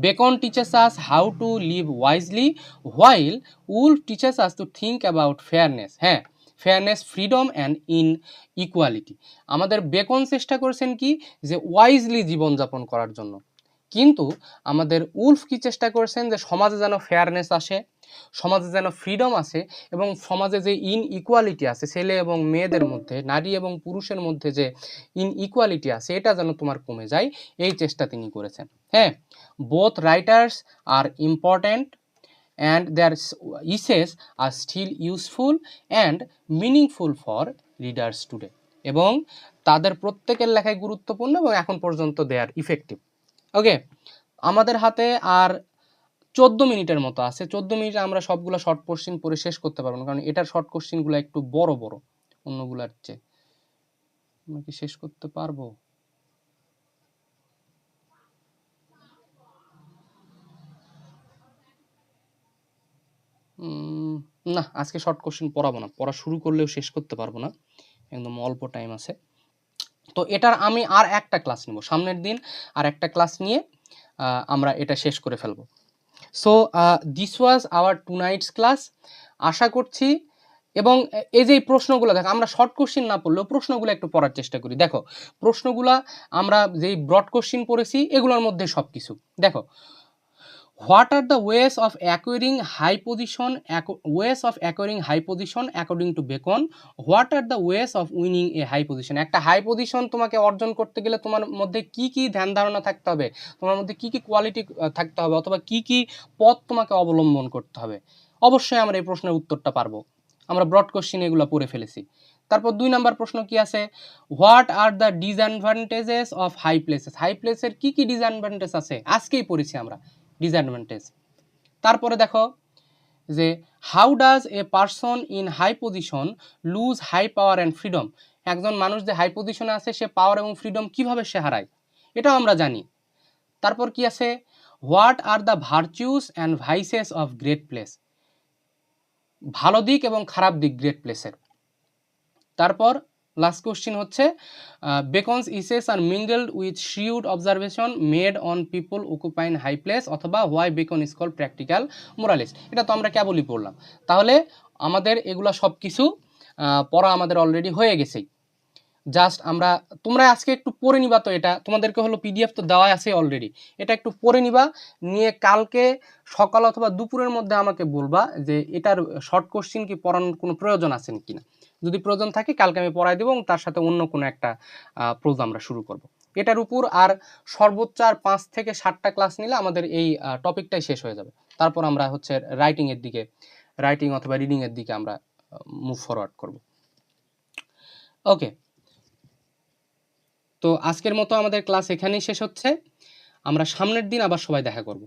Bacon teaches us how to live wisely, while Woolf teaches us to think about fairness. হ্যাঁ, ফেয়ারনেস, ফ্রিডম অ্যান্ড ইনইকুয়ালিটি। আমাদের বেকন চেষ্টা করেছেন কি, যে ওয়াইজলি জীবনযাপন করার জন্য, কিন্তু আমাদের উলফ কি চেষ্টা করেছেন, যে সমাজে যেন ফেয়ারনেস আসে, সমাজে যেন ফ্রিডম আসে, এবং সমাজে যে ইনইকুয়ালিটি আছে, ছেলে এবং মেয়েদের মধ্যে, নারী এবং পুরুষের মধ্যে যে ইনইকুয়ালিটি আছে, এটা যেন তোমার কমে যায়, এই চেষ্টা তিনি করেছেন। হ্যাঁ, both writers are important and their essays are still useful and meaningful for readers today. এবং তাদের প্রত্যেকের লেখাই গুরুত্বপূর্ণ এবং এখন পর্যন্ত দে আর ইফেক্টিভ। ওকে, আমাদের হাতে আর 14 মিনিটের মতো আছে। 14 মিনিটে আমরা সবগুলো শর্ট কোশ্চিন পড়ে শেষ করতে পারবো না, কারণ এটার শর্ট কোশ্চিনগুলো একটু বড় বড় অন্যগুলার চেয়ে। আমরা কি শেষ করতে পারবো? না, আজকে শর্ট কোশ্চেন পড়াবো না, পড়া শুরু করলেও শেষ করতে পারবো না, একদম অল্প টাইম আছে। তো এটার আমি আর একটা ক্লাস নেব, সামনের দিন আর একটা ক্লাস নিয়ে আমরা এটা শেষ করে ফেলবো। So this was our tonight's class. আশা করছি, এবং এই যে প্রশ্নগুলো দেখো, আমরা শর্ট কোশ্চেন না পড়লেও প্রশ্নগুলো একটু পড়ার চেষ্টা করি। দেখো প্রশ্নগুলা আমরা যেই ব্রড কোশ্চেন পড়েছি এগুলোর মধ্যে সব কিছু দেখো, what are the ways of acquiring high position, ways of acquiring high position according to Bacon, what are the ways of winning a high position. একটা হাই পজিশন তোমাকে অর্জন করতে গেলে তোমার মধ্যে কি কি ধ্যান ধারণা থাকতে হবে, তোমার মধ্যে কি কি কোয়ালিটি থাকতে হবে, অথবা কি কি পথ তোমাকে অবলম্বন করতে হবে। অবশ্যই আমরা এই প্রশ্নের উত্তরটা পারবো, আমরা ব্রড কোশ্চেন এগুলো পড়ে ফেলেছি। তারপর 2 নাম্বার প্রশ্ন কি আছে, what are the disadvantages of high places. High প্লেসের কি কি ডিসঅ্যাডভান্টেজ আছে আজকেই পড়েছি আমরা, ডিসঅ্যাডভান্টেজ। তারপরে দেখো যে how does a person in high position lose high power and freedom. একজন মানুষ যে হাই পজিশনে আছে সে পাওয়ার এবং ফ্রিডম কিভাবে সে হারায়, এটাও আমরা জানি। তারপর কি আছে, what are the virtues and versus of great place. ভালো দিক এবং খারাপ দিক গ্রেট প্লেসের। তারপর লাস্ট কোশ্চিন হচ্ছে Bacon's essays are mingled with shrewd observation made on people occupying high place, অথবা why Bacon is called practical moralist. এটা তো আমরা কেবলই পড়লাম। তাহলে আমাদের এগুলা সব কিছু পড়া আমাদের অলরেডি হয়ে গেছেই। জাস্ট আমরা, তোমরা আজকে একটু পড়ে নিবা, তো এটা তোমাদেরকে হলো পিডিএফ তো দেওয়া আছে অলরেডি, এটা একটু পড়ে নিবা, নিয়ে কালকে সকাল অথবা দুপুরের মধ্যে আমাকে বলবা যে এটার শর্ট কোশ্চিন কি পড়ানোর কোনো প্রয়োজন আছে কিনা। যদি প্রয়োজন থাকে কালকে আমি পড়াই দেবো, এবং তার সাথে অন্য কোনো একটা প্রোজ আমরা শুরু করব এটার উপর। আর সর্বোচ্চ আর 5 থেকে 7টা ক্লাস নিলে আমাদের এই টপিকটাই শেষ হয়ে যাবে। তারপর আমরা হচ্ছে রাইটিংয়ের দিকে, রাইটিং অথবা রিডিংয়ের দিকে আমরা মুভ ফরওয়ার্ড করব। ওকে, তো আজকের মতো আমাদের ক্লাস এখানেই শেষ হচ্ছে। আমরা সামনের দিন আবার সবাই দেখা করব।